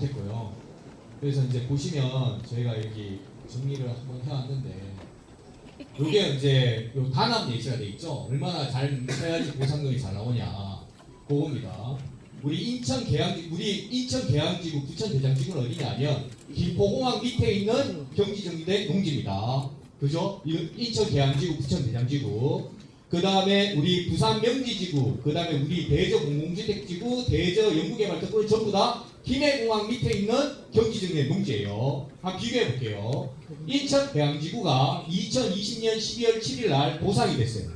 못했고요. 그래서 이제 보시면 저희가 여기 정리를 한번 해왔는데 이게 이제 요 단합 예시가 돼 있죠. 얼마나 잘 해야지 보상금이 잘 나오냐 그겁니다. 우리 인천 계양지구 부천 대장지구는 어디냐면 김포공항 밑에 있는 경기정비대 농지입니다. 그죠? 인천 계양지구 부천 대장지구. 그 다음에 우리 부산 명지지구, 그 다음에 우리 대저 공공주택지구, 대저 연구개발특구 전부 다 김해공항 밑에 있는 경기정비대 농지예요. 한번 비교해 볼게요. 인천 계양지구가 2020년 12월 7일 날 보상이 됐어요.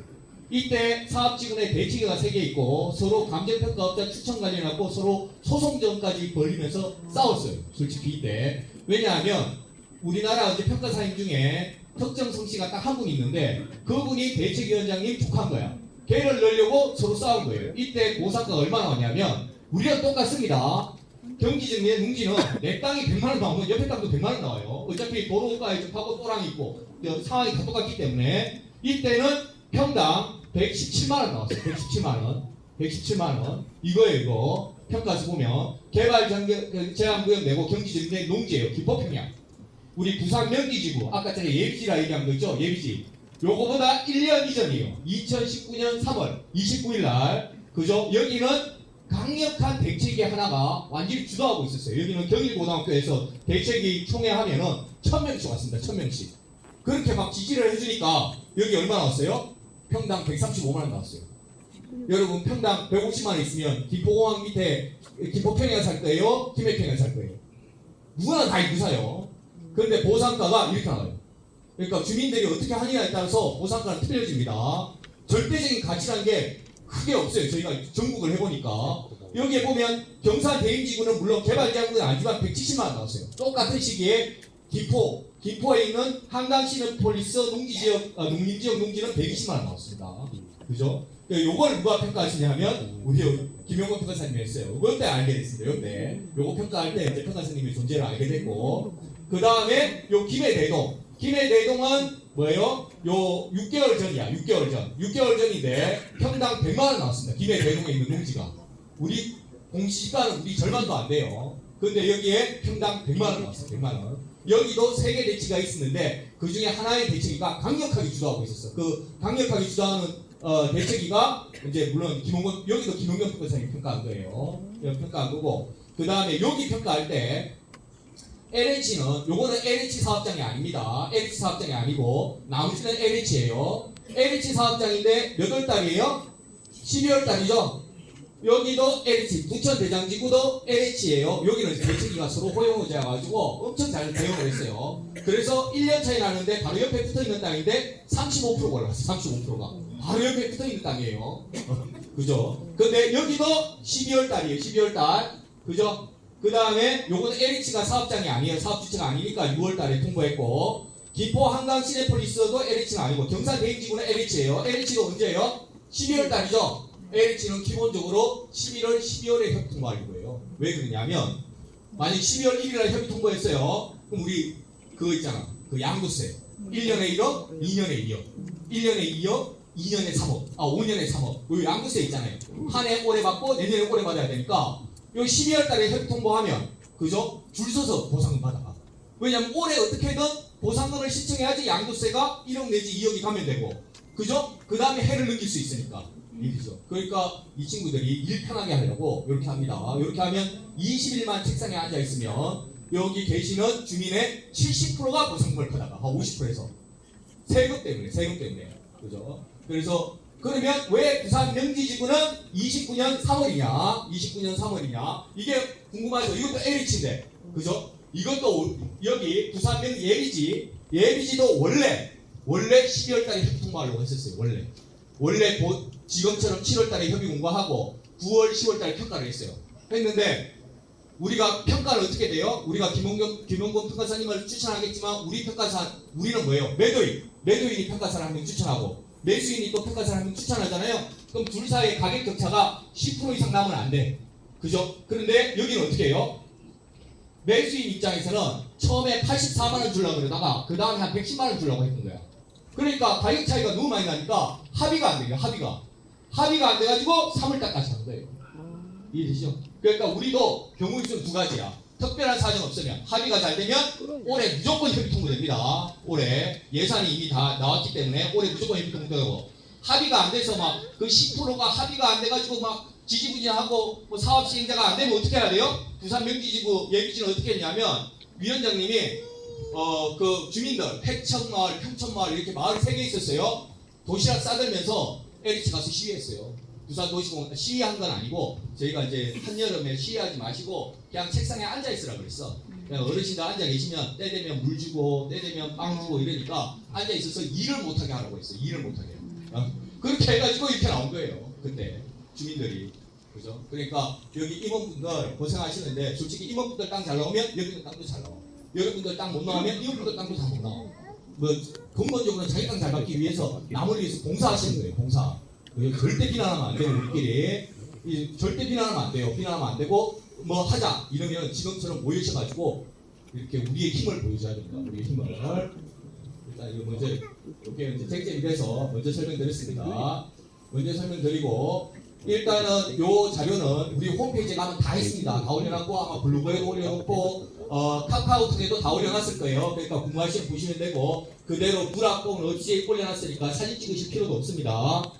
이때 사업지구내 대치기가 3개 있고 서로 감정평가업자 추천 관련하고 서로 소송전까지 벌리면서 싸웠어요. 솔직히 이때. 왜냐하면 우리나라 이제 평가사님 중에 특정 성씨가 딱 한 분 있는데 그분이 대책위원장님 툭한 거야. 걔를 넣으려고 서로 싸운 거예요. 이때 보상가가 얼마 나왔냐면 우리랑 똑같습니다. 경기정비의 농지는 내 땅이 100만 원 나오면 옆에 땅도 100만 원 나와요. 어차피 도로가에 접하고 또랑이 있고 상황이 다 똑같기 때문에 이때는 평당 117만 원 나왔어요. 117만 원. 117만 원. 이거예요, 이거. 평가에서 보면 개발 제한구역 내고 경기정비의 농지예요. 기포평양. 우리 부산 명지지구 아까 전에 예비지라 얘기한 거 있죠? 예비지. 요거보다 1년 이전이에요. 2019년 3월 29일 날. 그죠? 여기는 강력한 대책위 하나가 완전히 주도하고 있었어요. 여기는 경일고등학교에서 대책위 총회하면은 1000명씩 왔습니다. 1000명씩. 그렇게 막 지지를 해주니까 여기 얼마 나왔어요? 평당 135만 원 나왔어요. 여러분 평당 150만 원 있으면 김포공항 밑에 김포평양 살 거예요? 김해평양 살 거예요? 누구나 다 유사요. 그런데 보상가가 이렇게 나와요. 그러니까 주민들이 어떻게 하느냐에 따라서 보상가는 틀려집니다. 절대적인 가치라는 게 크게 없어요. 저희가 전국을 해보니까 여기에 보면 경산 대임지구는 물론 개발자구는 아니지만 170만 원 나왔어요. 똑같은 시기에 김포에 있는 한강시너폴리스 농림지역 농지는 120만 원 나왔습니다. 그죠? 요걸 누가 평가하시냐면 우리 김용건 평가사님이 했어요. 요때 알게 됐습니다. 요거 평가할 때 이제 평가사님의 존재를 알게 됐고, 그 다음에 요 김해대동은 뭐예요? 요 6개월 전이야. 6개월 전인데 평당 100만 원 나왔습니다. 김해대동에 있는 농지가 우리 공시지가는 우리 절반도 안 돼요. 근데 여기에 평당 100만 원 나왔어요. 100만 원. 여기도 3개 대치가 있었는데 그 중에 하나의 대치기가 강력하게 주도하고 있었어. 그 강력하게 주도하는 대책위가 이제 물론 여기도 김홍건 평가사님이 평가한 거예요. 평가한 거고, 그 다음에 여기 평가할 때 LH는 요거는 LH 사업장이 아닙니다. LH 사업장이 아니고 나머지는 LH예요. LH 사업장인데 몇 월 달이에요? 12월 달이죠. 여기도 LH, 부천 대장지구도 LH예요. 여기는 대책위가 서로 호용호제해 가지고 엄청 잘 대응을 했어요. 그래서 1년 차이 나는데 바로 옆에 붙어 있는 땅인데 35%가 올라갔어요. 35%가 바로 옆에 붙어 있는 땅이에요. 그죠? 근데 여기도 12월 달이에요. 12월 달. 그죠? 그 다음에 요거는 LH가 사업장이 아니에요. 사업 주체가 아니니까 6월 달에 통보했고, 김포 한강 시내폴리스도 LH가 아니고 경산 대임지구는 LH예요. LH도 언제예요? 12월 달이죠. LH는 기본적으로 11월, 12월에 협의 통보할 거예요. 왜 그러냐면 만약 12월 1일날 협의 통보했어요. 그럼 우리 그거 있잖아. 그 양도세 1년에 1억, 2년에 2억, 1년에 2억, 2년에 3억, 5년에 3억. 요 양도세 있잖아요. 한 해 올해 받고 내년에 올해 받아야 되니까 여기 12월 달에 협의 통보하면 그죠? 줄 서서 보상금 받아가. 왜냐면 올해 어떻게든 보상금을 신청해야지 양도세가 1억 내지 2억이 가면 되고, 그죠? 그 다음에 해를 넘길 수 있으니까. 일이죠. 그러니까 이 친구들이 일 편하게 하려고 이렇게 합니다. 이렇게 하면 20일만 책상에 앉아 있으면 여기 계시는 주민의 70%가 보상금을 받아가. 50%에서 세금 때문에. 그죠? 그래서 그러면 왜 부산 명지지구는 29년 3월이냐? 이게 궁금하죠? 이것도 LH인데, 그죠? 이것도 여기 부산 명 예비지도 원래 12월 달에 협의 통보하려고 했었어요. 원래 지금처럼 7월 달에 협의 공고하고 9월, 10월 달에 평가를 했어요. 했는데 우리가 평가를 어떻게 돼요? 우리가 김용건 평가사님을 추천하겠지만 우리는 뭐예요? 매도인이 평가사를 한 명 추천하고 매수인이 또 평가사를 한 명 추천하잖아요. 그럼 둘 사이의 가격 격차가 10% 이상 나면 안 돼. 그죠? 그런데 여기는 어떻게 해요? 매수인 입장에서는 처음에 84만 원 주려고 그러다가 그 다음에 한 110만 원 주려고 했던 거야. 그러니까 가격 차이가 너무 많이 나니까 합의가 안 돼요. 합의가 안 돼가지고 3월달까지 한 거예요. 이해되시죠? 그러니까 우리도 경우의 수는 두 가지야. 특별한 사정 없으면 합의가 잘 되면 올해 무조건 협의 통보됩니다. 올해 예산이 이미 다 나왔기 때문에 올해 무조건 협의 통보되고 합의가 안 돼서 막 그 10%가 합의가 안 돼가지고 막 지지부진하고 뭐 사업 시행자가 안 되면 어떻게 해야 돼요? 부산 명지지구 예비지는 어떻게 했냐면 위원장님이 그 주민들 획천마을, 평천마을 이렇게 마을 3개 있었어요. 도시락 싸들면서 LH 가서 시위했어요. 부산 도시공원 시위한 건 아니고 저희가 이제 한여름에 시위하지 마시고 그냥 책상에 앉아 있으라 그랬어. 그냥 어르신들 앉아 계시면 때 되면 물 주고 때 되면 빵 주고 이러니까 앉아 있어서 일을 못하게 하라고 했어요. 일을 못하게. 그렇게 해가지고 이렇게 나온 거예요. 그때 주민들이. 그죠? 그러니까 여기 임원분들 고생하시는데 솔직히 임원분들 땅 잘 나오면 여러분들 땅도 잘 나와. 여러분들 땅 못 나오면 임원분들 땅도 다 못 나와. 뭐 근본적으로 자기 땅 잘 받기 위해서 남을 위해서 봉사하시는 거예요. 봉사. 절대 비난하면 안 돼요. 우리끼리 절대 비난하면 안 돼요. 비난하면 안 되고 뭐 하자 이러면 지금처럼 모이셔가지고 이렇게 우리의 힘을 보여줘야 됩니다. 우리의 힘을. 일단 이거 먼저 이렇게 이제 쟁점이 돼서 먼저 설명드렸습니다. 먼저 설명드리고 일단은 요 자료는 우리 홈페이지에 가면 다 있습니다. 다 올려놨고 아마 블로그에도 올려놓고 카카오톡에도 다 올려놨을 거예요. 그러니까 궁금하시면 보시면 되고 그대로 불합봉 없이 올려놨으니까 사진 찍으실 필요도 없습니다.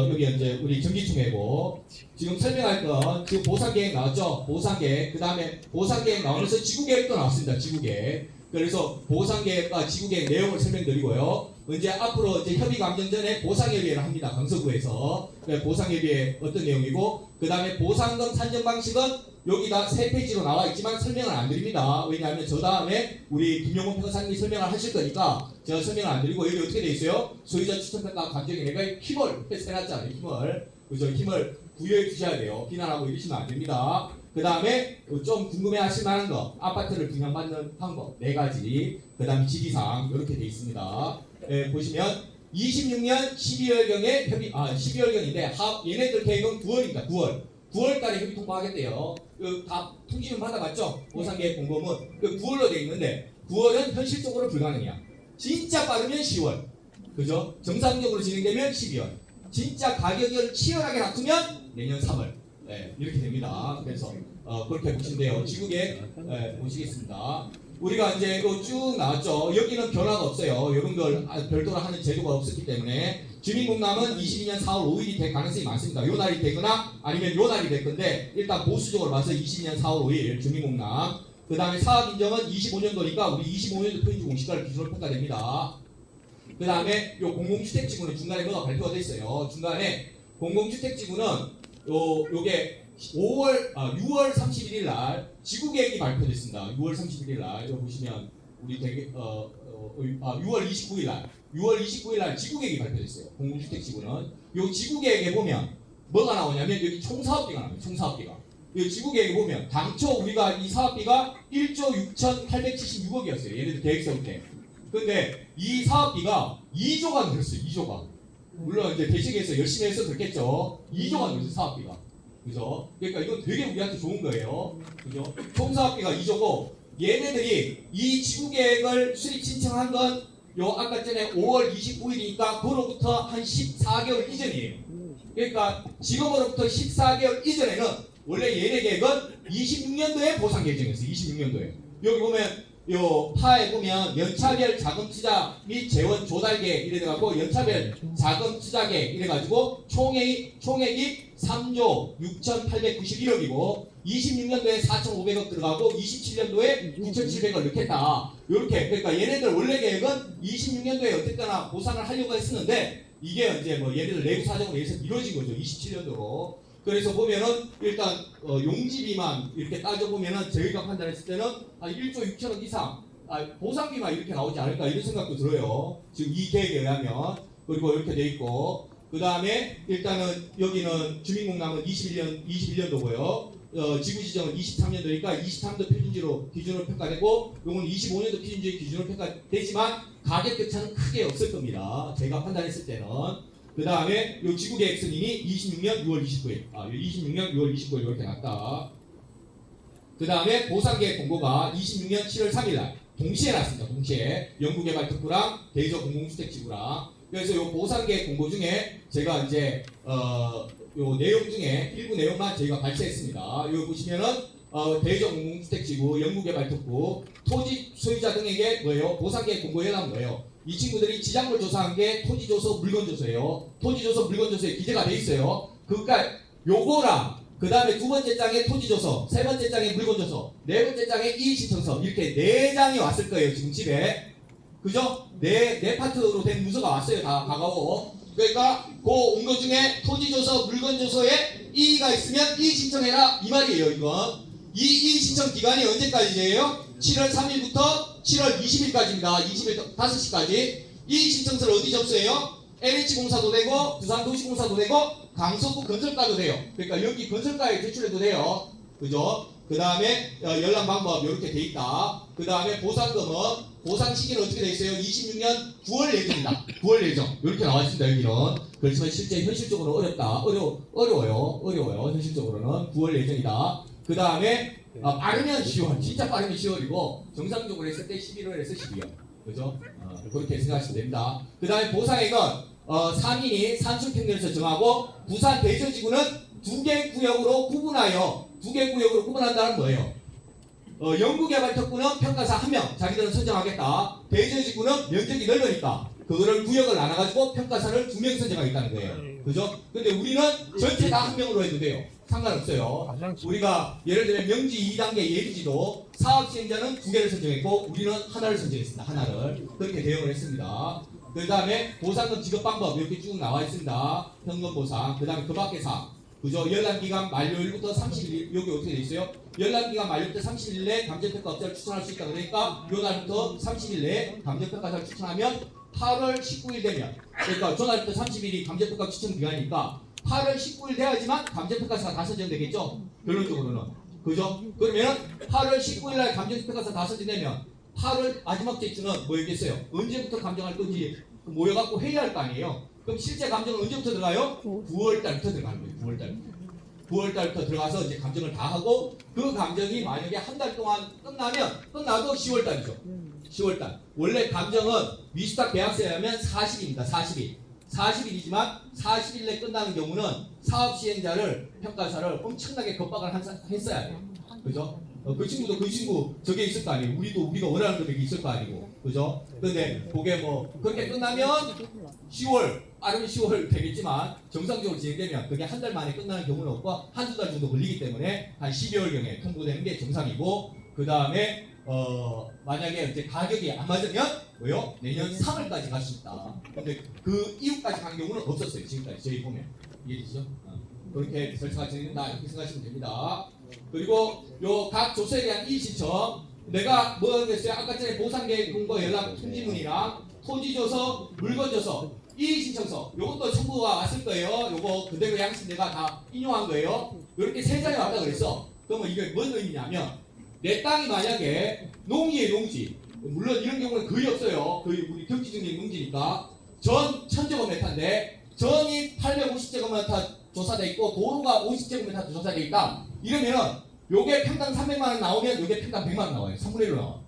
여기 이제 우리 전기총회고 지금 설명할 건 지금 보상계획 나왔죠? 보상계획 그 다음에 보상계획 나오면서 지구계획도 나왔습니다. 지구계획 그래서 보상계획과 지구계획 내용을 설명드리고요. 이제 앞으로 이제 협의 감정 전에 보상협의회를 합니다. 강서구에서 보상협의회 어떤 내용이고 그 다음에 보상금 산정 방식은 여기다 3페이지로 나와 있지만 설명을 안 드립니다. 왜냐하면 저 다음에 우리 김용훈 평사님이 설명을 하실 거니까 제가 설명을 안 드리고 여기 어떻게 돼 있어요? 소유자 추천평가 감정에 내가 힘을 해놨잖아요. 힘을 그죠? 힘을 부여해 주셔야 돼요. 비난하고 이러시면 안 됩니다. 그 다음에 좀 궁금해하실 만한 거 아파트를 분양받는 방법 4가지 그 다음에 지리상 이렇게 돼 있습니다. 보시면 26년 12월경에 협의 12월경인데 얘네들 계획은 9월입니다. 9월달에 협의 통보하겠대요. 다 통지문 받아봤죠? 보상계획 공고문 9월로 돼 있는데 9월은 현실적으로 불가능이야. 진짜 빠르면 10월 그죠? 정상적으로 진행되면 12월 진짜 가격을 치열하게 다투면 내년 3월 이렇게 됩니다. 그래서 그렇게 보시면 돼요. 지구계획 보시겠습니다. 우리가 이제 이거 쭉 나왔죠. 여기는 변화가 없어요. 이런 걸 별도로 하는 제도가 없었기 때문에 주민공람은 22년 4월 5일이 될 가능성이 많습니다. 요 날이 되거나 아니면 요 날이 될 건데 일단 보수적으로 봐서 22년 4월 5일 주민공람 그 다음에 사업인정은 25년도니까 우리 25년도 표준주 공시가를 기준으로 평가됩니다. 그 다음에 요 공공주택지구는 중간에 뭐가 발표가 돼 있어요. 중간에 공공주택지구는 요게 6월 31일 날 지구계획이 발표됐습니다. 6월 31일 날 이거 보시면 우리 6월 29일 날 지구계획이 발표됐어요. 공공주택지구는 요 지구계획에 보면 뭐가 나오냐면 여기 총사업비가 나와요. 총사업비가 이 지구계획에 보면 당초 우리가 이 사업비가 1조 6,876억이었어요. 얘네들 계획 세울 때. 근데 이 사업비가 2조가 늘었어요. 2조가. 물론 이제 대식에서 열심히 해서 그렇겠죠. 2조가 늘었어요. 사업비가. 그죠? 그러니까 이건 되게 우리한테 좋은 거예요. 그죠? 총사업비가 2조고 얘네들이 이 지구계획을 수립 신청한 건 요 아까 전에 5월 29일이니까 그로부터 한 14개월 이전이에요. 그러니까 지금으로부터 14개월 이전에는 원래 얘네 계획은 26년도에 보상 계획이었어요. 26년도에. 여기 보면 요 파에 보면 연차별 자금 투자 및 재원 조달 계획 이래가지고 연차별 자금 투자 계획 이래가지고 총액이 3조 6,891억이고 26년도에 4,500억 들어가고 27년도에 9,700억 넣겠다. 이렇게 그러니까 얘네들 원래 계획은 26년도에 어쨌거나 보상을 하려고 했었는데 이게 이제 뭐 얘네들 내부 사정으로 해서 이루어진 거죠. 27년도로. 그래서 보면은 일단 용지비만 이렇게 따져보면은 저희가 판단했을 때는 한 1조 6천억 이상 보상비만 이렇게 나오지 않을까 이런 생각도 들어요. 지금 이 계획에 의하면. 그리고 이렇게 돼 있고 그 다음에 일단은 여기는 주민공람은 21년도고요. 지구지정은 23년도니까 23도 표준지로 기준으로 평가되고 요건 25년도 표준지 기준으로 평가되지만 가격 격차는 크게 없을 겁니다. 제가 판단했을 때는. 그 다음에 요 지구계획 승인이 26년 6월 29일 26년 6월 29일 이렇게 났다. 그 다음에 보상계획 공고가 26년 7월 3일날 동시에 났습니다. 동시에 연구개발특구랑 대저 공공주택지구랑. 그래서 요 보상계획 공고 중에 제가 이제 요 내용 중에 일부 내용만 저희가 발췌했습니다. 여기 보시면은 대전 공공주택지구, 영구개발특구, 토지 소유자 등에게 뭐예요? 보상계획 공고해달라는 거예요. 이 친구들이 지작물 조사한 게 토지조서 물건조서예요. 토지조서 물건조서에 기재가 돼 있어요. 그러니까 요거랑 그 다음에 두 번째 장에 토지조서, 세 번째 장에 물건조서, 네 번째 장에 이의신청서 이렇게 네 장이 왔을 거예요. 지금 집에. 그죠? 네 파트로 된 문서가 왔어요. 다 가까워. 그러니까 그 온 것 중에 토지조서, 물건조서에 이의가 있으면 이의 신청해라 이 말이에요. 이건 이의 신청 기간이 언제까지예요? 7월 3일부터 7월 20일까지입니다. 20일 5시까지. 이의 신청서를 어디 접수해요? LH공사도 되고 부산도시공사도 되고 강서구 건설가도 돼요. 그러니까 여기 건설가에 제출해도 돼요. 그죠? 그 다음에 열람 방법 이렇게 돼 있다. 그 다음에 보상금은 보상 시기는 어떻게 돼 있어요? 26년 9월 예정입니다. 9월 예정 이렇게 나와 있습니다. 여기는. 그렇지만 실제 현실적으로 어려워요. 현실적으로는 9월 예정이다. 그 다음에 빠르면 10월, 진짜 빠르면 10월이고 정상적으로 했을 때 11월에서 12월. 그죠? 그렇게 생각하시면 됩니다. 그 다음에 보상액은 상인이 산술평면에서 정하고 부산 대전지구는 두 개 구역으로 구분한다는 거예요. 영구개발특구는 평가사 1명 자기들은 선정하겠다. 대전지구는 면적이 넓으니까 그거를 구역을 나눠가지고 평가사를 2명 선정하겠다는 거예요. 그죠? 근데 우리는 전체 다 1명으로 해도 돼요. 상관없어요. 우리가 예를 들면 명지 2단계 예비지도 사업시행자는 2개를 선정했고 우리는 하나를 선정했습니다. 하나를. 그렇게 대응을 했습니다. 그 다음에 보상금 지급 방법 이렇게 쭉 나와 있습니다. 현금 보상. 그 다음에 그 밖의 사항. 그죠? 열람기간 만료일부터 30일, 여기 어떻게 돼 있어요? 열람기간 만료부터 30일 내에 감정평가사를 추천할 수 있다. 그러니까 요 날부터 30일 내에 감정평가사를 추천하면 8월 19일 되면, 그러니까 저 날부터 30일이 감정평가 추천 기간이니까 8월 19일 돼야지만 감정평가사가 다 선정되겠죠? 결론적으로는. 그죠? 그러면 8월 19일 날 감정평가사 다 선정되면 8월 마지막 주에는 뭐였겠어요? 언제부터 감정할 건지 모여갖고 회의할 거 아니에요? 그럼 실제 감정은 언제부터 들어가요? 9월 달부터 들어가는 거예요. 9월 달부터. 9월 달부터 들어가서 이제 감정을 다 하고 그 감정이 만약에 한 달 동안 끝나도 10월 달이죠. 10월 달. 원래 감정은 위수탁 계약서에 하면 40일입니다. 40일. 40일이지만 40일 내 끝나는 경우는 사업 시행자를 평가사를 엄청나게 겁박을 했어야 돼요. 그죠? 그 친구도 그 친구 저게 있을 거 아니에요. 우리가 원하는 금액이 있을 거 아니고. 그죠? 근데 그게 뭐 그렇게 끝나면 10월 빠르면 10월 되겠지만 정상적으로 진행되면 그게 한 달 만에 끝나는 경우는 없고 한두 달 정도 걸리기 때문에 한 12월경에 통보되는 게 정상이고 그 다음에 만약에 이제 가격이 안 맞으면 뭐요? 내년 3월까지 갈 수 있다. 근데 그 이후까지 간 경우는 없었어요. 지금까지 저희 보면 이해되시죠? 그렇게 설치가 진행된다 이렇게 생각하시면 됩니다. 그리고 요 각 조서에 대한 이의 신청 내가 뭐 하겠어요? 아까 전에 보상계획 공고 연락 통지문이랑 토지조서, 물건조서, 이의 신청서 요것도 첨부가 왔을 거예요. 요거 그대로 양식 내가 다 인용한 거예요. 이렇게 세 장이 왔다 그랬어. 그러면 이게 뭔 의미냐면 내 땅이 만약에 농지에 농지 물론 이런 경우는 거의 없어요. 거의 우리 경지중립 농지니까 전 1000제곱미터인데 전이 850제곱미터 조사돼 있고 도로가 50제곱미터 조사돼 있다. 이러면 요게 평당 300만원 나오면 요게 평당 100만원 나와요. 3분의 1로 나와.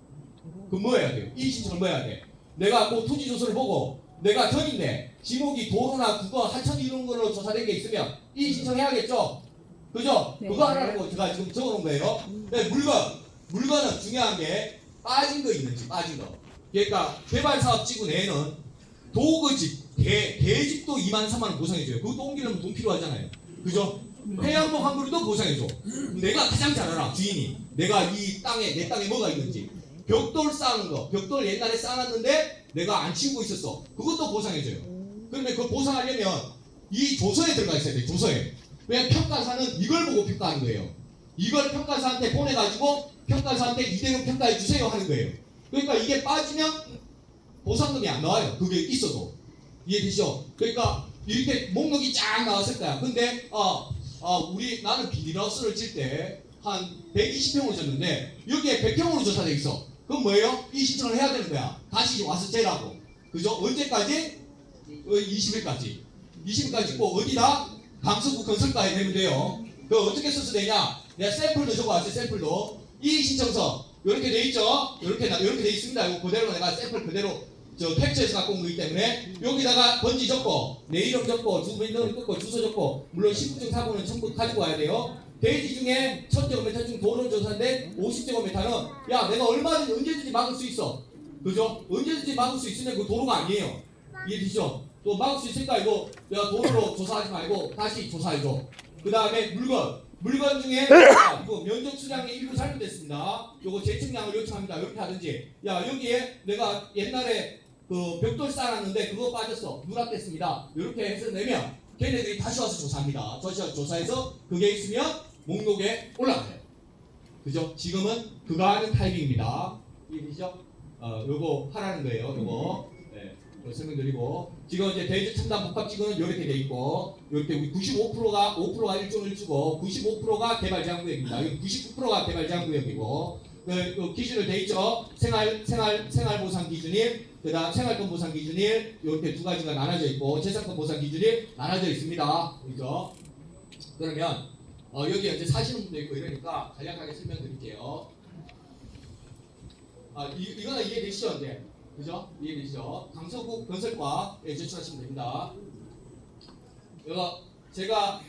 그럼 뭐 해야 돼요? 이 신청을 뭐 해야 돼? 내가 뭐 토지 조서를 보고 내가 전인데 지목이 도로나 국어, 하천 이런 걸로 조사된 게 있으면 이 신청해야겠죠? 그죠? 네. 그거 하라고 제가 지금 적어놓은 거예요. 네, 물건은 중요한 게 빠진 거 있는지 빠진 거. 그러니까 개발사업지구 내에는 도그집, 대집도 2만 3만 원 보상해줘요. 그것도 옮기려면 돈 필요하잖아요. 그죠? 해양목 한 그루도 보상해줘. 내가 가장 잘 알아, 주인이. 내가 내 땅에 뭐가 있는지. 벽돌 쌓는 거, 벽돌 옛날에 쌓았는데 내가 안 치우고 있었어. 그것도 보상해줘요. 그런데 그걸 보상하려면 이 조서에 들어가 있어야 돼, 조서에. 왜냐면 평가사는 이걸 보고 평가하는 거예요. 이걸 평가사한테 보내가지고 평가사한테 이대로 평가해 주세요 하는 거예요. 그러니까 이게 빠지면 보상금이 안 나와요. 그게 있어도. 이해되시죠? 그러니까 이렇게 목록이 쫙 나왔을 거야. 근데 나는 비닐하우스를 질 때 한 120평으로 졌는데 여기에 100평으로 조사돼 있어. 그럼 뭐예요? 이 신청을 해야 되는 거야. 다시 와서 재라고. 그죠? 언제까지? 20일까지. 20일까지 꼭 어디다? 강서구 건설가에 내면 돼요. 그거 어떻게 써서 되냐? 내가 샘플도 적어왔어요. 샘플도. 이 신청서 이렇게 돼 있죠? 이렇게 돼 있습니다. 이거 그대로 내가 샘플 그대로 캡처해서 갖고 온 거기 때문에 여기다가 번지 적고 내 이름 적고 주민등록 적고 주소 적고 물론 신분증 사본은 전부 가지고 와야 돼요. 대지 중에 1000제곱미터 중 도로 조사인데 50제곱미터는 야 내가 얼마든지 언제든지 막을 수 있어. 그죠? 언제든지 막을 수 있으면 그 도로가 아니에요. 이해되시죠? 또 막을 수 있으니까 이거 야 도로로 조사하지 말고 다시 조사해줘. 그 다음에 물건 중에 이거 면적 수량의 일부 잘못됐습니다. 요거 재측량을 요청합니다. 이렇게 하든지 야 여기에 내가 옛날에 그 벽돌 쌓았는데 그거 빠졌어. 누락됐습니다. 이렇게 해서 내면 걔네들이 다시 와서 조사합니다. 다시 와서 조사해서 그게 있으면 목록에 올라가요. 그죠? 지금은 그거 하는 타이밍입니다. 이해되시죠? 요거 하라는 거예요. 요거 네, 설명드리고 지금 이제 대지 첨단 복합지구는 이렇게 돼 있고 이렇게 우리 5%가 일종을 주고 95%가 개발제한구역입니다. 여기 99%가 개발제한구역이고 그 기준으로 돼 있죠. 생활보상 기준일, 그다음 생활권 보상 기준일 이렇게 두 가지가 나눠져 있고 재산권 보상 기준이 나눠져 있습니다. 그죠? 그러면 여기 이제 사시는 분도 있고 이러니까 간략하게 설명드릴게요. 이거는 이해되시죠? 이제 그죠? 이해되시죠? 강서구 건설과에 제출하시면 됩니다. 이거 제가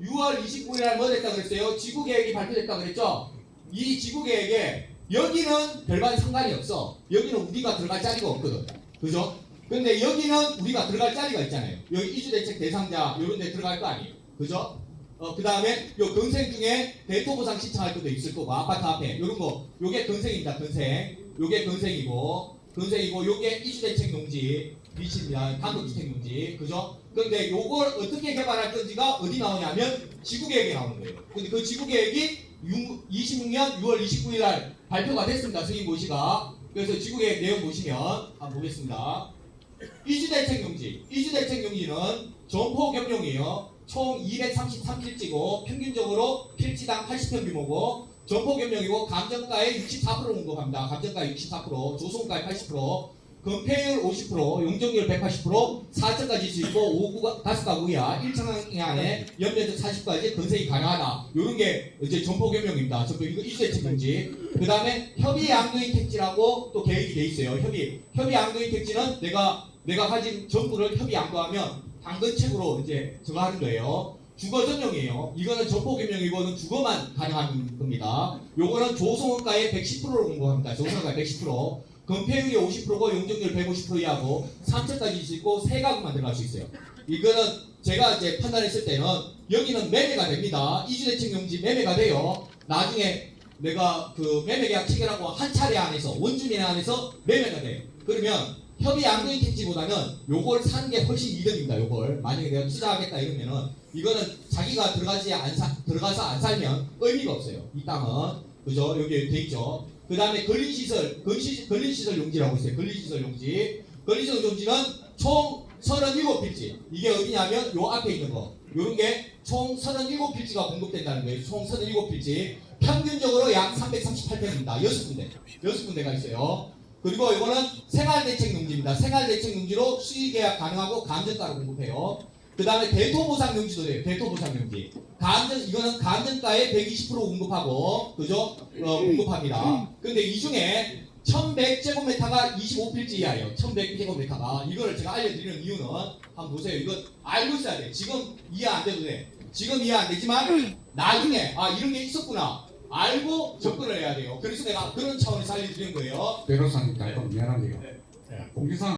6월 29일날 뭐 됐다 그랬어요? 지구계획이 발표됐다 그랬죠? 이 지구계획에 여기는 별반 상관이 없어. 여기는 우리가 들어갈 자리가 없거든. 그죠? 근데 여기는 우리가 들어갈 자리가 있잖아요. 여기 이주대책 대상자 이런 데 들어갈 거 아니에요. 그죠? 그 다음에 요 건생 중에 대토보상 신청할 것도 있을 거고 아파트 앞에 요런 거 요게 건생입니다. 건생. 요게 건생이고 요게 이주대책 용지 위치입니다. 단독주택용지. 그죠? 근데 요걸 어떻게 개발할 건지가 어디 나오냐면 지구계획에 나오는 거예요. 근데 그 지구계획이 26년 6월 29일 날 발표가 됐습니다. 승인 고시가. 그래서 지구계획 내용 보시면 한번 보겠습니다. 이주대책용지는 점포겸용이에요. 총 233필지고 평균적으로 필지당 80평 규모고 점포겸용이고 감정가의 64% 공급합니다. 감정가의 64%, 조성가의 80%, 건폐율 50%, 용적률 180%, 4층까지 짓고 5가구 이하 1층 이하에 연면적 40까지 건설이 가능하다. 이런 게 이제 점포겸용입니다. 점포 이거 이주대책용지. 그 다음에 협의 양도인 택지라고 또 계획이 돼 있어요. 협의 양도인 택지는 내가 가진 정보를 협의 양도하면 당근책으로 이제 저거 하는 거예요. 주거 전용이에요. 이거는 점포겸용이고는 주거만 가능한 겁니다. 요거는 조성원가의 110%를 공고합니다. 조성원가의 110%. 건폐율이 50%고 용적률 150% 이하고 3층까지 있고 3가구만 들어갈 수 있어요. 이거는 제가 이제 판단했을 때는 여기는 매매가 됩니다. 이주대책용지 매매가 돼요. 나중에 내가 그 매매계약 체결하고 한 차례 안에서 원주민 안에서 매매가 돼. 그러면 협의 양도인 택지보다는 요걸 사는 게 훨씬 이득입니다. 요걸 만약에 내가 투자하겠다 이러면은 이거는 자기가 들어가서 안 살면 의미가 없어요. 이 땅은 그죠? 여기 돼 있죠. 그 다음에 근린시설 용지라고 있어요. 근린시설 용지는 총 37필지. 이게 어디냐면 요 앞에 있는 거. 요런 게 총 37필지가 공급된다는 거예요. 총 37필지. 평균적으로 약 338평입니다. 6군데가 있어요. 그리고 이거는 생활대책용지입니다. 생활대책용지로 수익계약 가능하고 감정가로 공급해요. 그 다음에 대토보상용지도 돼요. 대토보상용지. 이거는 감정가의 120% 공급하고, 그죠? 공급합니다. 근데 이 중에 1100제곱미터가 25필지 이하예요. 1100제곱미터가. 이거를 제가 알려드리는 이유는, 한번 보세요. 이건 알고 있어야 돼. 지금 이해 안 돼도 돼. 지금 이해 안 되지만, 나중에, 이런 게 있었구나. 알고 접근을 해야 돼요. 그래서 내가 그런 차원에서 알려드리는 거예요. 변호사님, 미안한데요. 네. 공개상